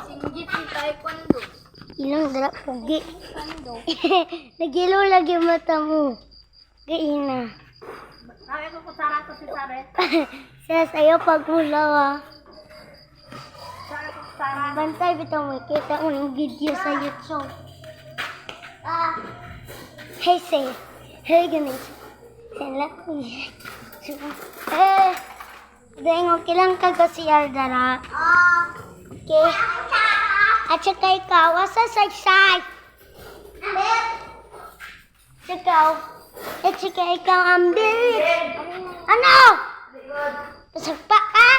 Singgit si taekwondo. Ilang dara pugi. Taekwondo. Nagilo lagi mata mo. Gaina. Sabi ko kusara ko si Sare. Siya sa'yo pagmulawa. Sabi ko kusara. Bantay bitaw mo. Kita mo yung video sa YouTube. Hey, say. Hey, ganun. Sala ko. Dahil okay lang ka si Ardara. Okay. At saka ikaw, asa say. Ikaw. At saka ikaw, Amber. Ano? Pasagpa ka?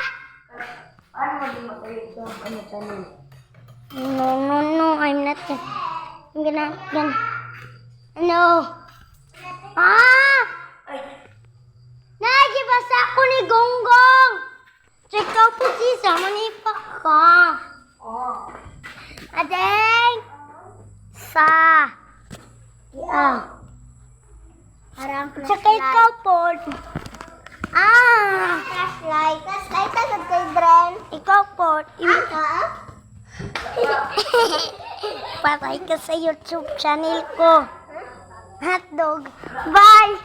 Ano mo di makalit yung ano. No, I'm not. I'm gonna. No. Nagibasa ako ni Gonggong. Check out po siya. Manipa ka. Adeng. Sa. Tsaka ikaw po. Flashlight. Flashlight na sa kay Dren. Ikaw po. Patay ka sa YouTube channel ko. Hotdog. Bye!